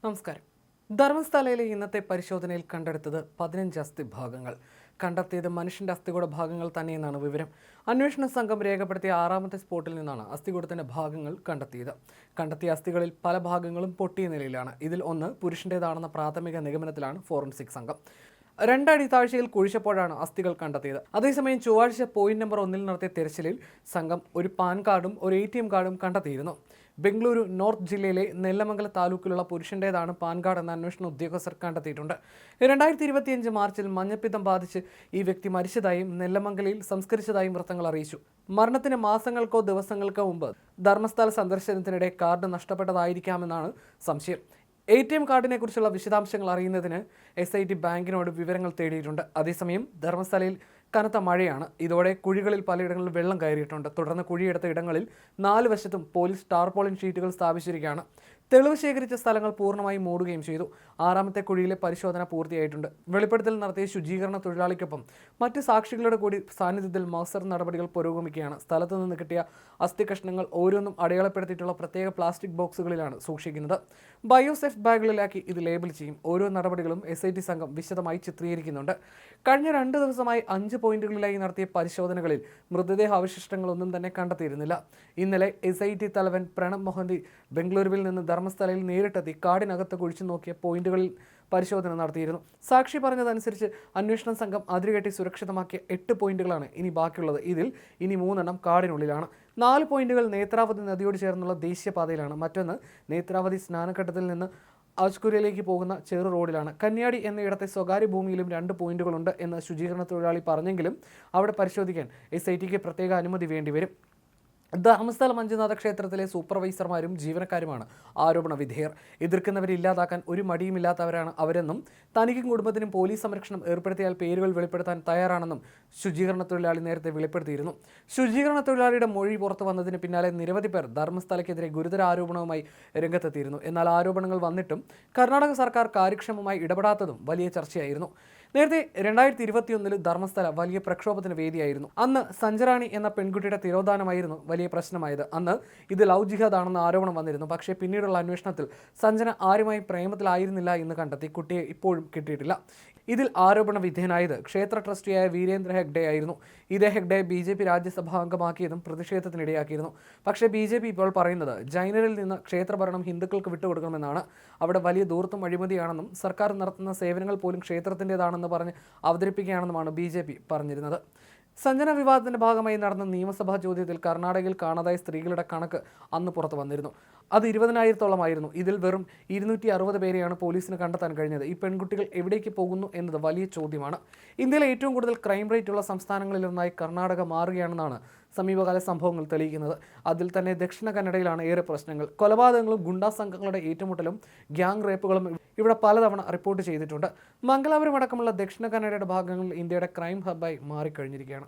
നമസ്കാരം. ധർമ്മസ്ഥലയിലെ ഇന്നത്തെ പരിശോധനയിൽ കണ്ടെടുത്തത് 15 അസ്ഥിഭാഗങ്ങൾ. കണ്ടെത്തിയത് മനുഷ്യന്റെ അസ്ഥികൂട ഭാഗങ്ങൾ തന്നെയെന്നാണ് വിവരം. അന്വേഷണ സംഘം രേഖപ്പെടുത്തിയ 6ാമത്തെ സ്പോട്ടിൽ നിന്നാണ് അസ്ഥികൂടത്തിന്റെ ഭാഗങ്ങൾ കണ്ടെത്തിയത്. കണ്ടെത്തിയ അസ്ഥികളിൽ പല ഭാഗങ്ങളും പൊട്ടിയ നിലയിലാണ്. ഇതിൽ ഒന്ന് പുരുഷന്റേതാണെന്ന പ്രാഥമിക നിഗമനത്തിലാണ് ഫോറൻസിക് സംഘം. 2 അടി താഴ്ചയിൽ കുഴിച്ചപ്പോഴാണ് അസ്ഥികൾ കണ്ടെത്തിയത്. അതേസമയം ചൊവ്വാഴ്ച പോയിന്റ് നമ്പർ 1 നടത്തിയ തെരച്ചിലിൽ സംഘം ഒരു പാൻ കാർഡും ഒരു ATM കാർഡും കണ്ടെത്തിയിരുന്നു. ബംഗളൂരു നോർത്ത് ജില്ലയിലെ നെല്ലമംഗല താലൂക്കിലുള്ള പുരുഷന്റേതാണ് പാൻ കാർഡ് എന്ന അന്വേഷണ ഉദ്യോഗസ്ഥർ കണ്ടെത്തിയിട്ടുണ്ട്. 2025 മാർച്ചിൽ മഞ്ഞപ്പിത്തം ബാധിച്ച് ഈ വ്യക്തി മരിച്ചതായും നെല്ലമംഗലയിൽ സംസ്കരിച്ചതായും വൃത്തങ്ങൾ അറിയിച്ചു. മരണത്തിന് മാസങ്ങൾക്കോ ദിവസങ്ങൾക്കോ മുമ്പ് ധർമ്മസ്ഥല സന്ദർശനത്തിനിടെ കാർഡ് നഷ്ടപ്പെട്ടതായിരിക്കാമെന്നാണ് സംശയം. ATM കാർഡിനെ കുറിച്ചുള്ള വിശദാംശങ്ങൾ അറിയുന്നതിന് SIT ബാങ്കിനോട് വിവരങ്ങൾ തേടിയിട്ടുണ്ട്. അതേസമയം ധർമ്മസ്ഥലയിൽ കനത്ത മഴയാണ്. ഇതോടെ കുഴികളിൽ പലയിടങ്ങളിൽ വെള്ളം കയറിയിട്ടുണ്ട്. തുടർന്ന് കുഴിയെടുത്ത ഇടങ്ങളിൽ 4 വശത്തും പോലീസ് ടാർപോളിൻ ഷീറ്റുകൾ സ്ഥാപിച്ചിരിക്കുകയാണ്. തെളിവ് ശേഖരിച്ച സ്ഥലങ്ങൾ പൂർണ്ണമായും മൂടുകയും ചെയ്തു. 6ാമത്തെ കുഴിയിലെ പരിശോധന പൂർത്തിയായിട്ടുണ്ട്. വെളിപ്പെടുത്തൽ നടത്തിയ ശുചീകരണ തൊഴിലാളിക്കൊപ്പം മറ്റ് സാക്ഷികളുടെ കൂടി സാന്നിധ്യത്തിൽ മൗസർ നടപടികൾ പുരോഗമിക്കുകയാണ്. സ്ഥലത്തു നിന്ന് കിട്ടിയ അസ്ഥി കഷ്ണങ്ങൾ ഓരോന്നും അടയാളപ്പെടുത്തിയിട്ടുള്ള പ്രത്യേക പ്ലാസ്റ്റിക് ബോക്സുകളിലാണ് സൂക്ഷിക്കുന്നത്. ബയോസേഫ് ബാഗുകളിലാക്കി ഇത് ലേബൽ ചെയ്യും. ഓരോ നടപടികളും SIT സംഘം വിശദമായി ചിത്രീകരിക്കുന്നുണ്ട്. കഴിഞ്ഞ 2 ദിവസമായി 5 പോയിന്റുകളിലായി നടത്തിയ പരിശോധനകളിൽ മൃതദേഹ അവശിഷ്ടങ്ങളൊന്നും തന്നെ കണ്ടെത്തിയിരുന്നില്ല. ഇന്നലെ SIT തലവൻ പ്രണബ് മൊഹന്തി ബംഗളൂരുവിൽ നിന്ന് ധർമ്മസ്ഥലയിൽ നേരിട്ടെത്തി കാടിനകത്ത് കുഴിച്ചു നോക്കിയ പോയിന്റുകളിൽ പരിശോധന നടത്തിയിരുന്നു. സാക്ഷി പറഞ്ഞതനുസരിച്ച് അന്വേഷണ സംഘം അതിരുകെട്ടി സുരക്ഷിതമാക്കിയ 8 പോയിന്റുകളാണ് ഇനി ബാക്കിയുള്ളത്. ഇതിൽ ഇനി 3 എണ്ണം കാടിനുള്ളിലാണ്. 4 പോയിന്റുകൾ നേത്രാവതി നദിയോട് ചേർന്നുള്ള ദേശീയപാതയിലാണ്. മറ്റൊന്ന് നേത്രാവതി സ്നാനഘട്ടത്തിൽ നിന്ന് അജ്കുരയിലേക്ക് പോകുന്ന ചെറു റോഡിലാണ്. കന്യാടി എന്നയിടത്തെ സ്വകാര്യ ഭൂമിയിലും 2 പോയിന്റുകളുണ്ട് എന്ന് ശുചീകരണ തൊഴിലാളി പറഞ്ഞെങ്കിലും അവിടെ പരിശോധിക്കാൻ SITക്ക് പ്രത്യേക അനുമതി വേണ്ടിവരും. ധർമ്മസ്ഥല മഞ്ജുനാഥ ക്ഷേത്രത്തിലെ സൂപ്പർവൈസർമാരും ജീവനക്കാരുമാണ് ആരോപണ വിധേയർ. എതിർക്കുന്നവരെ ഇല്ലാതാക്കാൻ ഒരു മടിയുമില്ലാത്തവരാണ് അവരെന്നും തനിക്കും കുടുംബത്തിനും പോലീസ് സംരക്ഷണം ഏർപ്പെടുത്തിയാൽ പേരുകൾ വെളിപ്പെടുത്താൻ തയ്യാറാണെന്നും ശുചീകരണ തൊഴിലാളി നേരത്തെ വെളിപ്പെടുത്തിയിരുന്നു. ശുചീകരണ തൊഴിലാളിയുടെ മൊഴി പുറത്തു വന്നതിന് പിന്നാലെ നിരവധി പേർ ധർമ്മസ്ഥലയ്ക്കെതിരെ ഗുരുതര ആരോപണവുമായി രംഗത്തെത്തിയിരുന്നു. എന്നാൽ ആരോപണങ്ങൾ വന്നിട്ടും കർണാടക സർക്കാർ കാര്യക്ഷമമായി ഇടപെടാത്തതും വലിയ ചർച്ചയായിരുന്നു. നേരത്തെ 2021 ധർമ്മസ്ഥല വലിയ പ്രക്ഷോഭത്തിന് വേദിയായിരുന്നു. അന്ന് സഞ്ജറാണി എന്ന പെൺകുട്ടിയുടെ തിരോധാനമായിരുന്നു വലിയ പ്രശ്നമായത്. അന്ന് ഇത് ലവ് ജിഹാദ് ആണെന്ന് ആരോപണം വന്നിരുന്നു. പക്ഷേ പിന്നീടുള്ള അന്വേഷണത്തിൽ സഞ്ജന ആരുമായും പ്രേമത്തിലായിരുന്നില്ല എന്ന് കണ്ടെത്തി. കുട്ടിയെ ഇപ്പോഴും കിട്ടിയിട്ടില്ല. ഇതിൽ ആരോപണ വിധേയനായത് ക്ഷേത്ര ട്രസ്റ്റിയായ വീരേന്ദ്ര ഹെഗ്ഡെ ആയിരുന്നു. ഇതേ ഹെഗ്ഡെ BJP രാജ്യസഭാ അംഗമാക്കിയതും പ്രതിഷേധത്തിനിടയാക്കിയിരുന്നു. പക്ഷേ BJP ഇപ്പോൾ പറയുന്നത് ജൈനരിൽ നിന്ന് ക്ഷേത്രഭരണം ഹിന്ദുക്കൾക്ക് വിട്ടുകൊടുക്കണമെന്നാണ്. അവിടെ വലിയ ധൂർത്തും അഴിമതിയാണെന്നും സർക്കാർ നടത്തുന്ന സേവനങ്ങൾ പോലും ക്ഷേത്രത്തിൻ്റെതാണെന്ന് പറഞ്ഞ് അവതരിപ്പിക്കുകയാണെന്നുമാണ് BJP പറഞ്ഞിരുന്നത്. സഞ്ജന വിവാദത്തിന്റെ ഭാഗമായി നടന്ന നിയമസഭാ ചോദ്യത്തിൽ കർണാടകയിൽ കാണാതായ സ്ത്രീകളുടെ കണക്ക് അന്ന് പുറത്തു വന്നിരുന്നു. അത് 20,000-ഓളമായിരുന്നു. ഇതിൽ വെറും 260 പേരെയാണ് പോലീസിന് കണ്ടെത്താൻ കഴിഞ്ഞത്. ഈ പെൺകുട്ടികൾ എവിടേക്ക് പോകുന്നു എന്നത് വലിയ ചോദ്യമാണ്. ഇന്ത്യയിലെ ഏറ്റവും കൂടുതൽ ക്രൈം റേറ്റ് ഉള്ള സംസ്ഥാനങ്ങളിലൊന്നായി കർണാടക മാറുകയാണെന്നാണ് സമീപകാല സംഭവങ്ങൾ തെളിയിക്കുന്നത്. അതിൽ തന്നെ ദക്ഷിണ കന്നഡയിലാണ് ഏറെ പ്രശ്നങ്ങൾ. കൊലപാതകങ്ങളും ഗുണ്ടാ സംഘങ്ങളുടെ ഏറ്റുമുട്ടലും ഗ്യാങ് റേപ്പുകളും ഇവിടെ പലതവണ റിപ്പോർട്ട് ചെയ്തിട്ടുണ്ട്. മംഗലാപുരം അടക്കമുള്ള ദക്ഷിണ കന്നഡയുടെ ഭാഗങ്ങളിൽ ഇന്ത്യയുടെ ക്രൈം ഹബ്ബായി മാറിക്കഴിഞ്ഞിരിക്കുകയാണ്.